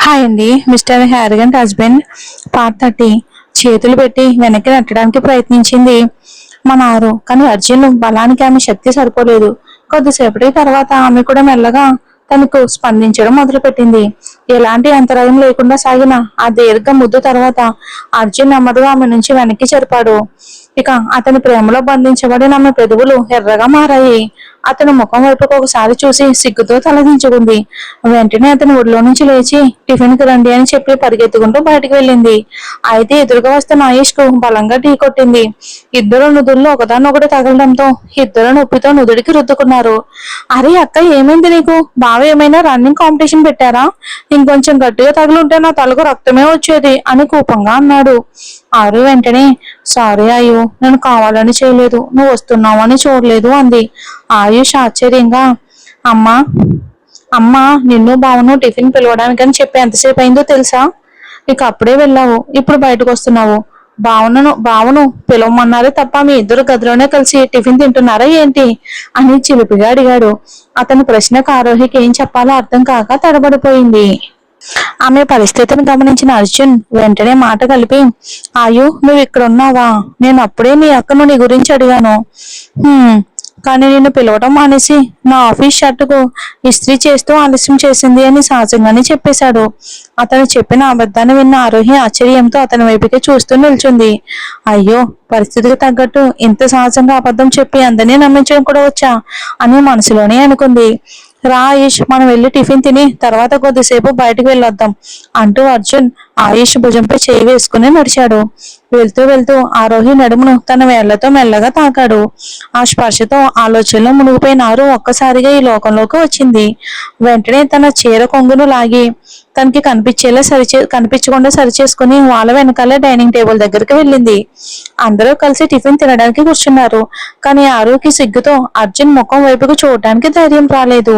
Hi అండి. Mister హ్యారిగంట్ husband part 30. చేతులు పెట్టి వెనక్కి నెట్టడానికి ప్రయత్నించింది మన ఆరు. కానీ అర్జున్ బలానికి ఆమె శక్తి సరిపోలేదు. కొద్దిసేపటి తర్వాత ఆమె కూడా మెల్లగా తనకు స్పందించడం మొదలుపెట్టింది. ఎలాంటి అంతరాయం లేకుండా సాగిన ఆ దీర్ఘ ముద్దు తర్వాత అర్జున్ నెమ్మదిగా ఆమె నుంచి వెనక్కి జరిపాడు. ఇక అతని ప్రేమలో బంధించబడిన ఆమె పెదవులు ఎర్రగా మారాయి. అతను ముఖం వైపుకు ఒకసారి చూసి సిగ్గుతో తలదించుకుంది. వెంటనే అతని ఒడిలో నుంచి లేచి టిఫిన్ కి రండి అని చెప్పి పరిగెత్తుకుంటూ బయటికి వెళ్ళింది. అయితే ఎదురుగా వస్తున్న ఆయుష్ కు బలంగా ఢీ కొట్టింది. ఇద్దరు నుదుల్లో ఒకదాన్నొకటి తగలడంతో ఇద్దరు నొప్పితో నుదుడికి రుద్దుకున్నారు. అరే అక్క, ఏమైంది నీకు? బావ ఏమైనా రన్నింగ్ కాంపిటీషన్ పెట్టారా? ఇంకొంచెం గట్టిగా తగులుంటే నా తలకు రక్తమే వచ్చేది అని కోపంగా అన్నాడు. ఆరు వెంటనే, సారీ అయ్యో, నేను కావాలని చేయలేదు, నువ్వు వస్తున్నావని చూడలేదు అంది. ఆయుష్ ఆశ్చర్యంగా, అమ్మా అమ్మా నిన్ను బావను టిఫిన్ పిలవడానికని చెప్పి ఎంతసేపు అయిందో తెలుసా? ఇక అప్పుడే వెళ్ళావు, ఇప్పుడు బయటకు వస్తున్నావు. బావను పిలవమన్నారే తప్ప మీ ఇద్దరు గదిలోనే కలిసి టిఫిన్ తింటున్నారా ఏంటి అని చిలిపిగా అడిగాడు. అతని ప్రశ్నకు ఆరోహికి ఏం చెప్పాలో అర్థం కాక తడబడిపోయింది. ఆమె పరిస్థితిని గమనించిన అర్జున్ వెంటనే మాట కలిపి, ఆయు నువ్వు ఇక్కడ ఉన్నావా? నేను అప్పుడే నీ అక్కను నీ గురించి అడిగాను. కానీ నిన్ను పిలవడం మానేసి నా ఆఫీస్ షర్టుకు ఇస్త్రీ చేస్తూ ఆలస్యం చేసింది అని సహజంగానే చెప్పేశాడు. అతను చెప్పిన అబద్ధాన్ని విన్న ఆరోహి ఆశ్చర్యంతో అతని వైపుకి చూస్తూ నిల్చుంది. అయ్యో, పరిస్థితికి తగ్గట్టు ఇంత సహజంగా అబద్ధం చెప్పి అందరినీ నమ్మించడం కూడా వచ్చా అని మనసులోనే అనుకుంది. రా ఆయుష్, మనం వెళ్ళి టిఫిన్ తిని తర్వాత కొద్దిసేపు బయటకు వెళ్ళొద్దాం అంటూ అర్జున్ ఆయుష్ భుజంపై చేయి వేసుకుని నడిచాడు. వెళ్తూ వెళ్తూ ఆరోహి నడుమును తన వేళ్లతో మెల్లగా తాకాడు. ఆ స్పర్శతో ఆలోచనలో మునిగిపోయినారు. ఒక్కసారిగా ఈ లోకంలోకి వచ్చింది. వెంటనే తన చీర కొంగును లాగి తనకి కనిపించకుండా సరిచేసుకుని వాళ్ళ వెనకాలే డైనింగ్ టేబుల్ దగ్గరికి వెళ్ళింది. అందరూ కలిసి టిఫిన్ తినడానికి కూర్చున్నారు. కానీ ఆరుకి సిగ్గుతో అర్జున్ ముఖం వైపుకు చూడటానికి ధైర్యం రాలేదు.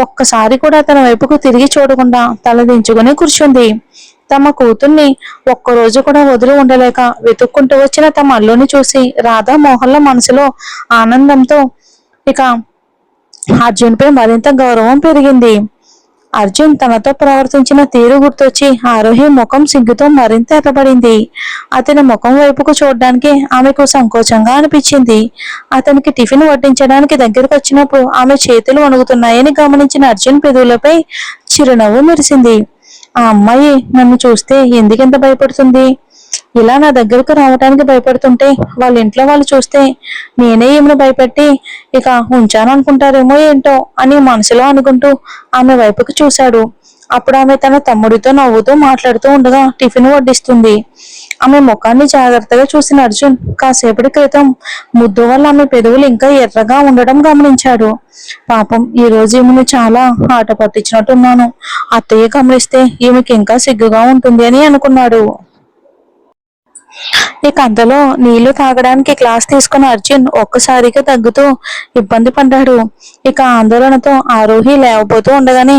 ఒక్కసారి కూడా తన వైపుకు తిరిగి చూడకుండా తలదించుకుని కూర్చుంది. తమ కూతుర్ని ఒక్కరోజు కూడా వదిలి ఉండలేక వెతుక్కుంటూ వచ్చిన తమ అల్లుని చూసి రాధా మోహన్ల మనసులో ఆనందంతో ఇక అర్జున్ పై మరింత గౌరవం పెరిగింది. అర్జున్ తనతో ప్రవర్తించిన తీరు గుర్తొచ్చి ఆరోహి ముఖం సిగ్గుతో మరింత ఎర్రబడింది. అతని ముఖం వైపుకు చూడడానికి ఆమెకు సంకోచంగా అనిపించింది. అతనికి టిఫిన్ వడ్డించడానికి దగ్గరకు వచ్చినప్పుడు ఆమె చేతులు వణుకుతున్నాయని గమనించిన అర్జున్ పెదవులపై చిరునవ్వు మెరిసింది. ఆ అమ్మాయి నన్ను చూస్తే ఎందుకెంత భయపడుతుంది? ఇలా నా దగ్గరకు రావడానికి భయపడుతుంటే వాళ్ళ ఇంట్లో వాళ్ళు చూస్తే నేనే ఈమెను భయపెట్టి ఇక ఉంచాను అనుకుంటారేమో ఏంటో అని మనసులో అనుకుంటూ ఆమె వైపుకు చూశాడు. అప్పుడు ఆమె తన తమ్ముడితో నవ్వుతూ మాట్లాడుతూ ఉండగా టిఫిన్ వడ్డిస్తుంది. ఆమె ముఖాన్ని జాగ్రత్తగా చూసిన అర్జున్ కాసేపటి క్రితం ముద్దు వల్ల ఆమె పెదవులు ఇంకా ఎర్రగా ఉండడం గమనించాడు. పాపం ఈ రోజు ఈమెను చాలా ఆట పట్టించినట్టున్నాను. అత్తయ్య గమనిస్తే ఈమెకి ఇంకా సిగ్గుగా ఉంటుంది అని అనుకున్నాడు. ఇక అంతలో నీళ్లు తాగడానికి గ్లాస్ తీసుకున్న అర్జున్ ఒక్కసారిగా తగ్గుతూ ఇబ్బంది పడ్డాడు. ఇక ఆందోళనతో ఆరోహి లేవబోతూ ఉండగానే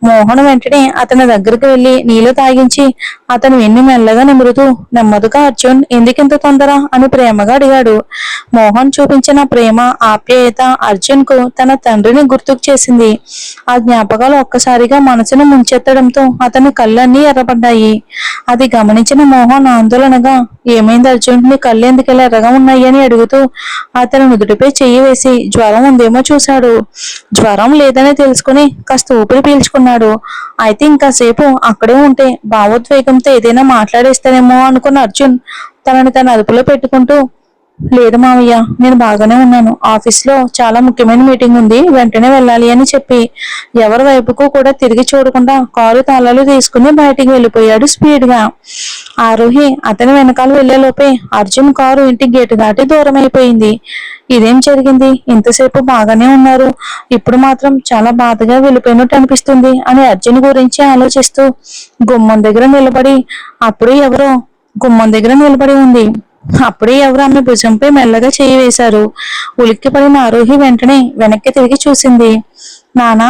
మోహన్ వెంటనే అతని దగ్గరికి వెళ్లి నీళ్లు తాగించి అతను వెన్ను మెల్లగా నిమురుతూ నెమ్మదిగా, అర్జున్ ఎందుకింత తొందర అని ప్రేమగా అడిగాడు. మోహన్ చూపించిన ప్రేమ ఆప్యాయత అర్జున్ కు తన తండ్రిని గుర్తుకు చేసింది. ఆ జ్ఞాపకాలు ఒక్కసారిగా మనసును ముంచెత్తడంతో అతని కళ్ళన్నీ ఎర్రబడ్డాయి. అది గమనించిన మోహన్ ఆందోళనగా, ఏమైంది అర్జున్, నీ కళ్ళు ఎందుకెలా ఎర్రగా ఉన్నాయి అని అడుగుతూ అతని నుదుటిపై చెయ్యి వేసి జ్వరం ఉందేమో చూశాడు. జ్వరం లేదని తెలుసుకుని కాస్త ఊపిరి పీల్చుకున్నాడు. అయితే ఇంకాసేపు అక్కడే ఉంటే భావోద్వేగంతో ఏదైనా మాట్లాడేస్తానేమో అనుకున్న అర్జున్ తనని తన అదుపులో పెట్టుకుంటూ, లేదు మావయ్య, నేను బాగానే ఉన్నాను. ఆఫీస్ లో చాలా ముఖ్యమైన మీటింగ్ ఉంది, వెంటనే వెళ్ళాలి అని చెప్పి ఎవరి వైపుకు కూడా తిరిగి చూడకుండా కారు తాళాలు తీసుకుని బయటికి వెళ్ళిపోయాడు స్పీడ్ గా. ఆరోహి అతని వెనకాల వెళ్లేలోపే అర్జున్ కారు ఇంటి గేటు దాటి దూరం అయిపోయింది. ఇదేం జరిగింది? ఇంతసేపు బాగానే ఉన్నారు, ఇప్పుడు మాత్రం చాలా బాధగా వెళ్ళిపోయినట్టు అనిపిస్తుంది అని అర్జున్ గురించి ఆలోచిస్తూ గుమ్మం దగ్గర నిలబడి ఉంది. అప్పుడే ఎవరు ఆమె భుజంపై మెల్లగా చేయి వేశారు. ఉలిక్కి పడిన ఆరోహి వెంటనే వెనక్కి తిరిగి చూసింది. నానా,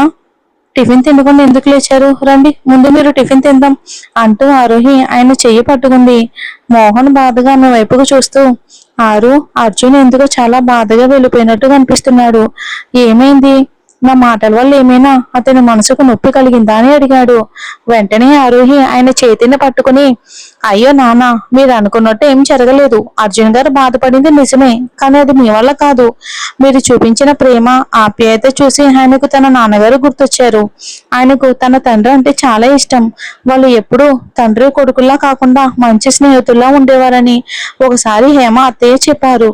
టిఫిన్ తినకుండా ఎందుకు లేచారు? రండి, ముందు మీరు టిఫిన్ తిందాం అంటూ ఆరోహి ఆయన చెయ్యి పట్టుకుంది. మోహన్ బాధగా ఆమె వైపుకు చూస్తూ, అర్జున్ ఎందుకో చాలా బాధగా వెళ్ళిపోయినట్టు కనిపిస్తున్నాడు, ఏమైంది? నా మాటల వల్ల ఏమైనా అతని మనసుకు నొప్పి కలిగిందా అని అడిగాడు. వెంటనే ఆరోహి ఆయన చేతిని పట్టుకుని, అయ్యో నాన్న, మీరు అనుకున్నట్టు ఏం జరగలేదు. అర్జున్ గారు బాధపడింది నిజమే, కానీ అది మీ వల్ల కాదు. మీరు చూపించిన ప్రేమ, ఆప్యాయత చూసి ఆయనకు తన నాన్నగారు గుర్తొచ్చారు. ఆయనకు తన తండ్రి అంటే చాలా ఇష్టం. వాళ్ళు ఎప్పుడూ తండ్రి కొడుకుల్లా కాకుండా మంచి స్నేహితుల్లా ఉండేవారని ఒకసారి హేమ అత్తయ్య చెప్పారు.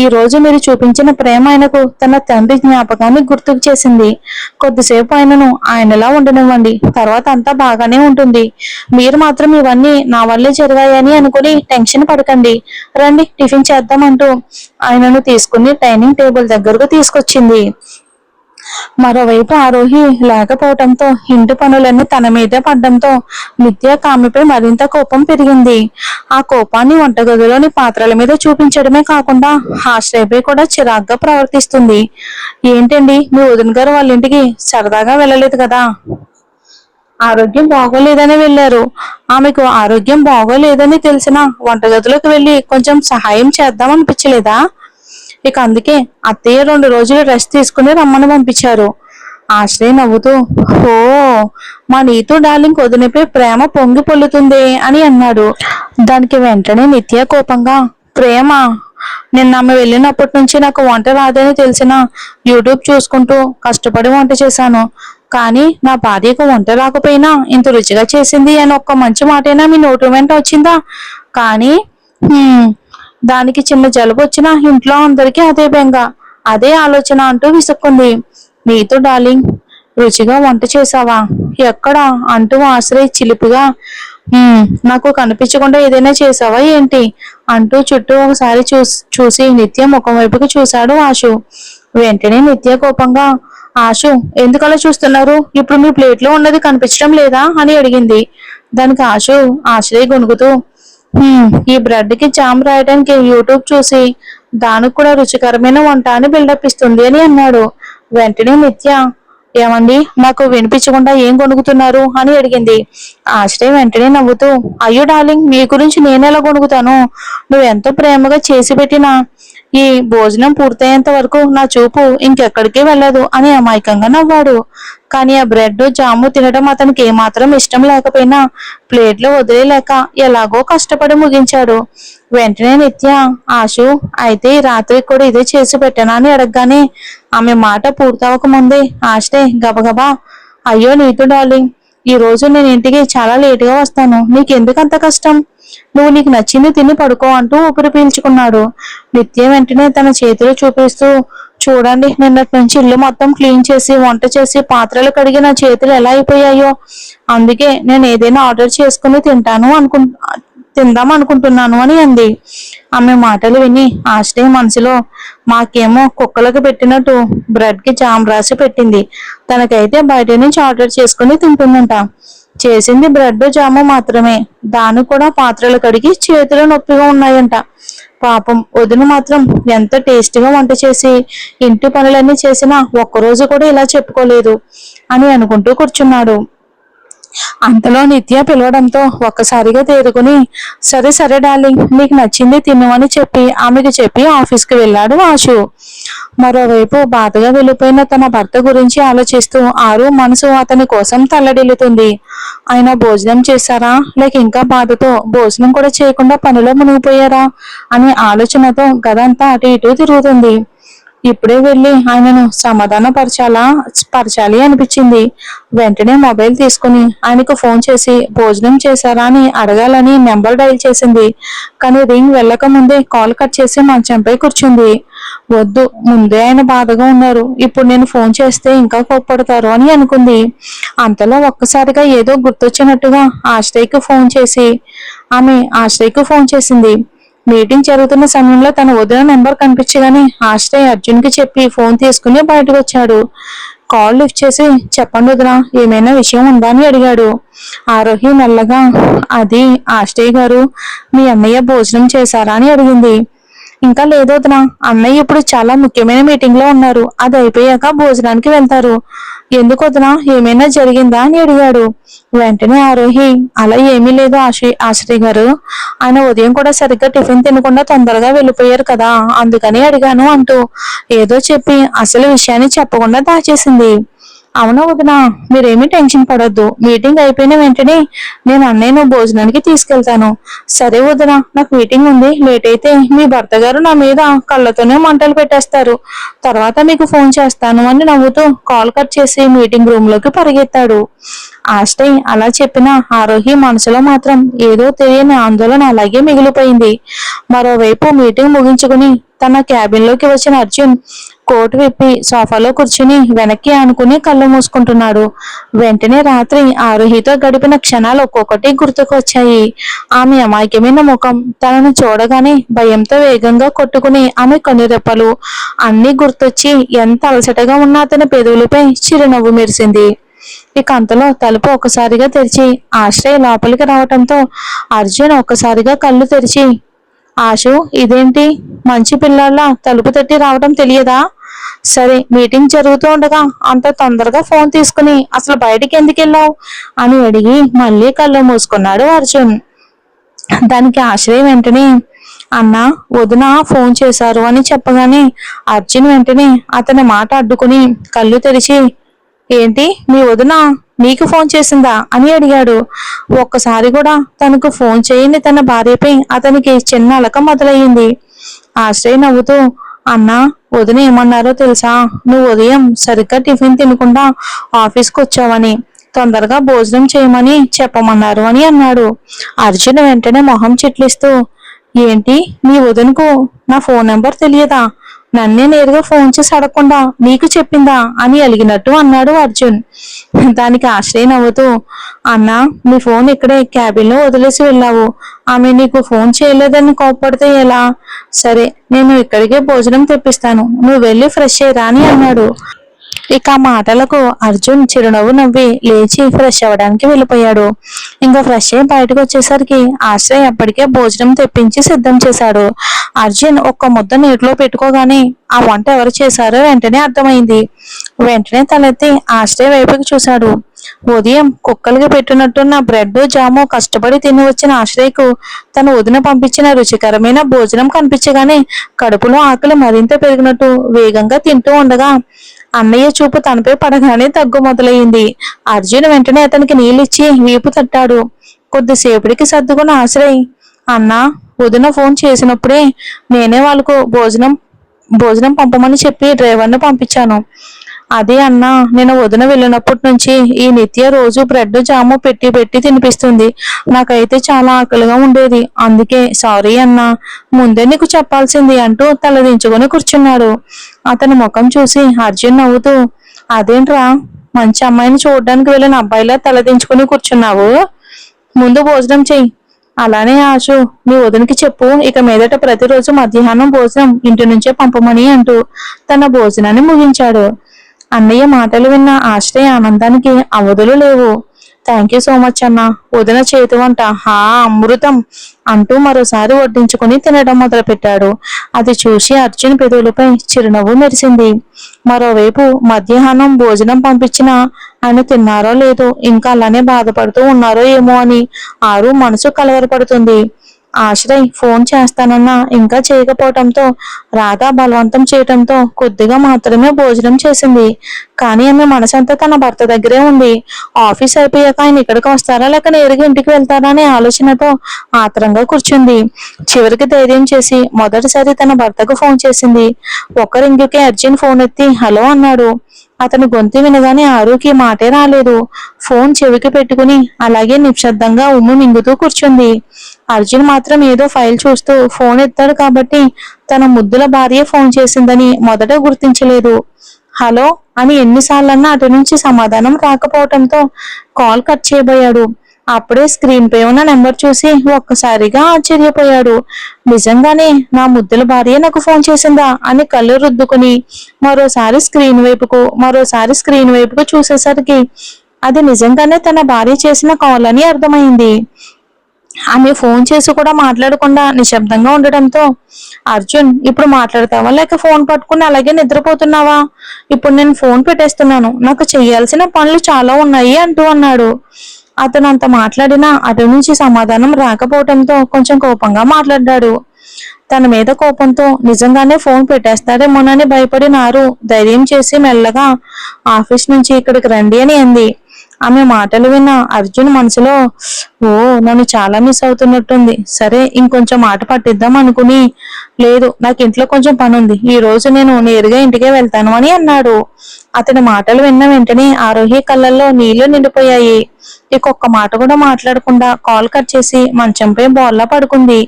ఈ రోజు మీరు చూపించిన ప్రేమ ఆయనకు తన తండ్రి జ్ఞాపకాన్ని గుర్తుకు చేసింది. కొద్దిసేపు ఆయనను ఆయనలా ఉండనివ్వండి, తర్వాత అంతా బాగానే ఉంటుంది. మీరు మాత్రం ఇవన్నీ నా వల్లే జరిగాయని అనుకుని టెన్షన్ పడకండి. రండి టిఫిన్ చేద్దామంటూ ఆయనను తీసుకుని డైనింగ్ టేబుల్ దగ్గరకు తీసుకొచ్చింది. మరోవైపు ఆరోహి లేకపోవటంతో ఇంటి పనులన్నీ తన మీదే పడ్డంతో నిత్యకు ఆమెపై మరింత కోపం పెరిగింది. ఆ కోపాన్ని వంటగదిలోని పాత్రల మీద చూపించడమే కాకుండా ఆశ్రయపై కూడా చిరాగ్గా ప్రవర్తిస్తుంది. ఏంటండి, మీ వదిన గారు వాళ్ళ ఇంటికి సరదాగా వెళ్ళలేదు కదా? ఆరోగ్యం బాగోలేదని వెళ్ళారు. ఆమెకు ఆరోగ్యం బాగోలేదని తెలిసినా వంటగదిలోకి వెళ్ళి కొంచెం సహాయం చేద్దామనిపించలేదా? ఇక అందుకే అత్తయ్య 2 రోజులు రెస్ట్ తీసుకుని రమ్మని పంపించారు. ఆశ్రయ్ నవ్వుతూ, ఓ, మా నీతు డార్లింగ్ వదినపై ప్రేమ పొంగి పొల్లుతుంది అని అన్నాడు. దానికి వెంటనే నిత్య కోపంగా, ప్రేమ? నిన్న ఆమె వెళ్ళినప్పటి నుంచి నాకు వంట రాదని తెలిసిన యూట్యూబ్ చూసుకుంటూ కష్టపడి వంట చేశాను. కానీ నా భార్యకు వంట రాకపోయినా ఇంత రుచిగా చేసింది అని ఒక్క మంచి మాటైనా మీ నోటు వెంట వచ్చిందా? కానీ దానికి చిన్న జలుబు వచ్చినా ఇంట్లో అందరికీ అదే బెంగ, అదే ఆలోచన అంటూ విసుక్కుంది. నీతో డార్లింగ్, రుచిగా వంట చేసావా? ఎక్కడా అంటూ ఆశ్రయ్ చిలిపిగా, నాకు కనిపించకుండా ఏదైనా చేసావా ఏంటి అంటూ చుట్టూ ఒకసారి చూసి నిత్య ముఖం వైపుకి చూశాడు ఆశు. వెంటనే నిత్య కోపంగా, ఆశు, ఎందుకలా చూస్తున్నారు? ఇప్పుడు మీ ప్లేట్లో ఉన్నది కనిపించడం లేదా అని అడిగింది. దానికి ఆశ్రయ్ గొణుగుతూ, ఈ బ్రెడ్ కి జామ్ రాయడానికి యూట్యూబ్ చూసి దానికి కూడా రుచికరమైన వంట అని బిల్డప్ ఇస్తుంది అని అన్నాడు. వెంటనే నిత్య, ఏమండి, నాకు వినిపించకుండా ఏం గొణుగుతున్నారు అని అడిగింది. ఆశ్రయ్ వెంటనే నవ్వుతూ, అయ్యో డార్లింగ్, నీ గురించి నేనెలా గొణుగుతాను? నువ్వెంతో ప్రేమగా చేసి పెట్టినా ఈ భోజనం పూర్తయ్యేంత వరకు నా చూపు ఇంకెక్కడికి వెళ్ళదు అని అమాయకంగా నవ్వాడు. కానీ ఆ బ్రెడ్ జాము తినడం అతనికి ఏమాత్రం ఇష్టం లేకపోయినా ప్లేట్లో వదిలేలేక ఎలాగో కష్టపడి ముగించాడు. వెంటనే నిత్య, ఆశు, అయితే ఈ రాత్రి కూడా ఇదే చేసి పెట్టనా అని అడగగానే ఆమె మాట పూర్తవక ముందే ఆశ్రయ్ గబగబా, అయ్యో నీతు డార్లింగ్, ఈ రోజు నేను ఇంటికి చాలా లేటుగా వస్తాను. నీకెందుకు అంత కష్టం? నువ్వు నీకు నచ్చింది తిని పడుకో అంటూ ఊపిరి పీల్చుకున్నాడు. నిత్య వెంటనే తన చేతులు చూపిస్తూ, చూడండి, నిన్నటి నుంచి ఇల్లు మొత్తం క్లీన్ చేసి వంట చేసి పాత్రలు కడిగి నా చేతులు ఎలా అయిపోయాయో. అందుకే నేను ఏదైనా ఆర్డర్ చేసుకుని తిందాం అనుకుంటున్నాను అని అంది. ఆమె మాటలు విని ఆశ్రయ మనసులో, మాకేమో కుక్కలకు పెట్టినట్టు బ్రెడ్ కి జామ్ రాసి పెట్టింది, తనకైతే బయట నుంచి ఆర్డర్ చేసుకుని తింటుందంట. చేసింది బ్రెడ్ జాము మాత్రమే, దాన్ని కూడా పాత్రలు కడిగి చేతులు నొప్పిగా ఉన్నాయంట. పాపం వదిన మాత్రం ఎంత టేస్టీగా వంట చేసి ఇంటి పనులన్నీ చేసినా ఒక్కరోజు కూడా ఇలా చెప్పుకోలేదు అని అనుకుంటూ కూర్చున్నాడు. అంతలో నిత్య పిలవడంతో ఒక్కసారిగా తేరుకుని, సరే సరే డార్లింగ్, నీకు నచ్చింది తిను అని ఆమెకు చెప్పి ఆఫీస్కి వెళ్ళాడు ఆశు. మరోవైపు బాధగా వెళ్ళిపోయిన తన భర్త గురించి ఆలోచిస్తూ ఆరు మనసు అతని కోసం తల్లడిల్లుతుంది. ఆయన భోజనం చేశారా, లేక ఇంకా బాధతో భోజనం కూడా చేయకుండా పనిలో మునిగిపోయారా అనే ఆలోచనతో గదంతా అటు ఇటు తిరుగుతుంది. ఇప్పుడే వెళ్ళి ఆయనను పరచాలి అనిపించింది. వెంటనే మొబైల్ తీసుకుని ఆయనకు ఫోన్ చేసి భోజనం చేశారా అని అడగాలని నెంబర్ డైల్ చేసింది. కానీ రింగ్ వెళ్ళక ముందే కాల్ కట్ చేసి మంచంపై కూర్చుంది. వద్దు, ముందే ఆయన బాధగా ఉన్నారు, ఇప్పుడు నేను ఫోన్ చేస్తే ఇంకా కోప్పడతారు అని అనుకుంది. అంతలో ఒక్కసారిగా ఏదో గుర్తొచ్చినట్టుగా ఆశ్రయ్కి ఫోన్ చేసింది. మీటింగ్ జరుగుతున్న సమయంలో తన వదిన నెంబర్ కనిపించగానే ఆశ్రయ్ అర్జున్ కి చెప్పి ఫోన్ తీసుకుని బయటకు వచ్చాడు. కాల్ లిఫ్ట్ చేసి, చెప్పండి వదిన, ఏమైనా విషయం ఉందా అని అడిగాడు. ఆరోహి మెల్లగా, అది ఆశ్రయ్ గారు, మీ అన్నయ్య భోజనం చేశారా అని అడిగింది. ఇంకా లేదు వదిన, అన్నయ్య ఇప్పుడు చాలా ముఖ్యమైన మీటింగ్ లో ఉన్నారు, అది అయిపోయాక భోజనానికి వెళ్తారు. ఎందుకు వదినా, ఏమైనా జరిగిందా అని అడిగాడు. వెంటనే ఆరోహి, అలా ఏమీ లేదు ఆశ్రయ్ గారు, ఆయన ఉదయం కూడా సరిగ్గా టిఫిన్ తినకుండా తొందరగా వెళ్ళిపోయారు కదా, అందుకని అడిగాను అంటూ ఏదో చెప్పి అసలు విషయాన్ని చెప్పకుండా దాచేసింది. అవునా వదినా, మీరేమీ టెన్షన్ పడొద్దు, మీటింగ్ అయిపోయిన వెంటనే నేను అన్నయ్యను భోజనానికి తీసుకెళ్తాను. సరే వదినా, నాకు మీటింగ్ ఉంది, లేట్ అయితే మీ భర్త గారు నా మీద కళ్ళతోనే మంటలు పెట్టేస్తారు, తర్వాత మీకు ఫోన్ చేస్తాను అని నవ్వుతూ కాల్ కట్ చేసి మీటింగ్ రూమ్ లోకి పరిగెత్తాడు. ఆశ్రయ్ అలా చెప్పిన ఆరోహి మనసులో మాత్రం ఏదో తెలియని ఆందోళన అలాగే మిగిలిపోయింది. మరోవైపు మీటింగ్ ముగించుకుని తన క్యాబిన్ లోకి వచ్చిన అర్జున్ కోటు విప్పి సోఫాలో కూర్చుని వెనక్కి ఆనుకుని కళ్ళు మూసుకుంటున్నాడు. వెంటనే రాత్రి ఆరోహితో గడిపిన క్షణాలు ఒక్కొక్కటి గుర్తుకు వచ్చాయి. ఆమె అమాయకమైన ముఖం, తనను చూడగానే భయంతో వేగంగా కొట్టుకుని ఆమె కనురెప్పలు అన్ని గుర్తొచ్చి ఎంత అలసటగా ఉన్న అతని పెదవులపై చిరునవ్వు మెరిసింది. ఇక అంతలో తలుపు ఒక్కసారిగా తెరిచి ఆశ్రయ్ లోపలికి రావటంతో అర్జున్ ఒక్కసారిగా కళ్ళు తెరిచి, ఆశు, ఇదేంటి మంచి పిల్లాళ్ళ తలుపు తట్టి రావడం తెలియదా? సరే, మీటింగ్ జరుగుతూ ఉండగా అంత తొందరగా ఫోన్ తీసుకుని అసలు బయటికి ఎందుకు వెళ్ళావు అని అడిగి మళ్ళీ కళ్ళు మూసుకున్నాడు అర్జున్. దానికి ఆశ్రయ్ వెంటనే, అన్నా, వదిన ఫోన్ చేశారు అని చెప్పగానే అర్జున్ వెంటనే అతని మాట అడ్డుకుని కళ్ళు తెరిచి, ఏంటి, మీ వదిన నీకు ఫోన్ చేసిందా అని అడిగాడు. ఒక్కసారి కూడా తనకు ఫోన్ చేయని తన భార్యపై అతనికి చిన్న అలక మొదలయ్యింది. ఆశ్రయ్ నవ్వుతూ, అన్నా, వదిన ఏమన్నారో తెలుసా? నువ్వు ఉదయం సరిగ్గా టిఫిన్ తినకుండా ఆఫీస్కి వచ్చావని, తొందరగా భోజనం చేయమని చెప్పమన్నారు అని అన్నాడు. అర్జున్ వెంటనే మొహం చిట్లిస్తూ, ఏంటి, మీ వదినకు నా ఫోన్ నెంబర్ తెలియదా? నన్నే నేరుగా ఫోన్ చేసి అడగకుండా నీకు చెప్పిందా అని అలిగినట్టు అన్నాడు అర్జున్. దానికి ఆశ్రయ్ నవ్వుతూ, అన్నా, నీ ఫోన్ ఇక్కడే క్యాబిన్ లో వదిలేసి వెళ్ళావు, ఆమె నీకు ఫోన్ చేయలేదని కోప్పడితే ఎలా? సరే, నేను ఇక్కడికే భోజనం తెప్పిస్తాను, నువ్వు వెళ్ళి ఫ్రెష్ అయ్యిరా అని అన్నాడు. ఇక ఆ మాటలకు అర్జున్ చిరునవ్వు నవ్వి లేచి ఫ్రెష్ అవ్వడానికి వెళ్ళిపోయాడు. ఇంకా ఫ్రెష్ అయ్యి బయటకు వచ్చేసరికి ఆశ్రయ్ అప్పటికే భోజనం తెప్పించి సిద్ధం చేశాడు. అర్జున్ ఒక్క ముద్ద నీటిలో పెట్టుకోగానే ఆ వంట ఎవరు చేశారో వెంటనే అర్థమైంది. వెంటనే తలెత్తి ఆశ్రయ్ వైపుకి చూశాడు. ఉదయం కుక్కలకి పెట్టినట్టున్న బ్రెడ్ జాము కష్టపడి తిని వచ్చిన ఆశ్రయ్కు తన వదిన పంపించిన రుచికరమైన భోజనం కనిపించగానే కడుపులో ఆకలి మరింత పెరిగినట్టు వేగంగా తింటూ ఉండగా అన్నయ్య చూపు తనపై పడగానే దగ్గు మొదలయ్యింది. అర్జున్ వెంటనే అతనికి నీళ్ళిచ్చి వీపు తట్టాడు. కొద్దిసేపటికి సర్దుకున్న ఆశ్రయ్, అన్నా, వదిన ఫోన్ చేసినప్పుడే నేనే వాళ్ళకు భోజనం పంపమని చెప్పి డ్రైవర్ను పంపించాను. అదే అన్నా, నేను వదిన వెళ్ళినప్పటి నుంచి ఈ నిత్య రోజు బ్రెడ్ జాము పెట్టి పెట్టి తినిపిస్తుంది. నాకైతే చాలా ఆకలిగా ఉండేది, అందుకే సారీ అన్నా, ముందే నీకు చెప్పాల్సింది అంటూ తలదించుకొని కూర్చున్నాడు. అతని ముఖం చూసి అర్జున్ నవ్వుతూ, అదేంట్రా, మంచి అమ్మాయిని చూడడానికి వెళ్ళిన అబ్బాయిలా తలదించుకుని కూర్చున్నావు, ముందు భోజనం చెయ్యి. అలానే ఆశు, నీ వదినకి చెప్పు, ఇక మీదట ప్రతిరోజు మధ్యాహ్నం భోజనం ఇంటి నుంచే పంపమని అంటూ తన భోజనాన్ని ముగించాడు. అన్నయ్య మాటలు విన్న ఆశ్రయ ఆనందానికి అవధులు లేవు. థ్యాంక్ యూ సో మచ్ అన్న, వదిన చేతి వంట హా అమృతం అంటూ మరోసారి వడ్డించుకుని తినడం మొదలుపెట్టాడు. అది చూసి అర్జున్ పెదవులపై చిరునవ్వు మెరిసింది. మరోవైపు మధ్యాహ్నం భోజనం పంపించినా ఆయన తిన్నారో లేదో, ఇంకా అలానే బాధపడుతూ ఉన్నారో ఏమో అని ఆరు మనసు కలవరపడుతుంది. ఆశ్రయ్ ఫోన్ చేస్తానన్నా ఇంకా చేయకపోవటంతో రాధ బలవంతం చేయటంతో కొద్దిగా మాత్రమే భోజనం చేసింది. కానీ ఆమె మనసంతా తన భర్త దగ్గరే ఉంది. ఆఫీస్ అయిపోయాక ఆయన ఇక్కడికి వస్తారా లేక నేరుగా ఇంటికి వెళ్తారా అనే ఆలోచనతో ఆత్రంగా కూర్చుంది. చివరికి ధైర్యం చేసి మొదటిసారి తన భర్తకు ఫోన్ చేసింది. ఒక్క రింగుకే అర్జున్ ఫోన్ ఎత్తి హలో అన్నాడు. అతని గొంతు వినగానే ఆరుకి మాటే రాలేదు. ఫోన్ చెవికి పెట్టుకుని అలాగే నిశ్శబ్దంగా ఉమ్ము మింగుతూ కూర్చుంది. అర్జున్ మాత్రం ఏదో ఫైల్ చూస్తూ ఫోన్ ఎత్తాడు కాబట్టి తన ముద్దుల భార్య ఫోన్ చేసిందని మొదట గుర్తించలేదు. హలో అని ఎన్నిసార్లన్నా అటు నుంచి సమాధానం రాకపోవటంతో కాల్ కట్ చేయబోయాడు. అప్పుడే స్క్రీన్ పై ఉన్న నెంబర్ చూసి ఒక్కసారిగా ఆశ్చర్యపోయాడు. నిజంగానే నా ముద్దుల భార్య నాకు ఫోన్ చేసిందా అని కళ్ళు రుద్దుకుని మరోసారి స్క్రీన్ వైపుకు చూసేసరికి అది నిజంగానే తన భార్య చేసిన కాల్ అని అర్థమైంది. ఆమె ఫోన్ చేసి కూడా మాట్లాడకుండా నిశ్శబ్దంగా ఉండటంతో, అర్జున్ ఇప్పుడు మాట్లాడతావా లేక ఫోన్ పట్టుకుని అలాగే నిద్రపోతున్నావా? ఇప్పుడు నేను ఫోన్ పెట్టేస్తున్నాను, నాకు చెయ్యాల్సిన పనులు చాలా ఉన్నాయి అంటూ అన్నాడు. అతను అంత మాట్లాడినా అటు నుంచి సమాధానం రాకపోవడంతో కొంచెం కోపంగా మాట్లాడ్డాడు. తన మీద కోపంతో నిజంగానే ఫోన్ పెట్టేస్తాడేమోనని భయపడి నారు ధైర్యం చేసి మెల్లగా ఆఫీస్ నుంచి ఇక్కడికి రండి అని అంది. ఆమె మాటలు విన్న అర్జున్ మనసులో, ఓ నన్ను చాలా మిస్ అవుతున్నట్టుంది, సరే ఇంకొంచెం మాట పట్టిద్దాం అనుకుని, లేదు నాకు ఇంట్లో కొంచెం పని ఉంది, ఈ రోజు నేను నేరుగా ఇంటికే వెళ్తాను అని అన్నాడు. అతని మాటలు విన్న వెంటనే ఆరోహి కళ్ళల్లో నీళ్లు నిండిపోయాయి. ఒక్క మాట కూడా మాట్లాడకుండా కాల్ కట్ చేసి మంచంపై బోర్లా పడుకుంది.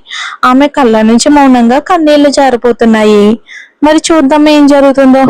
ఆమె కళ్ళ నుంచి మౌనంగా కన్నీళ్లు జారిపోతున్నాయి. మరి చూద్దాం ఏం జరుగుతుందో.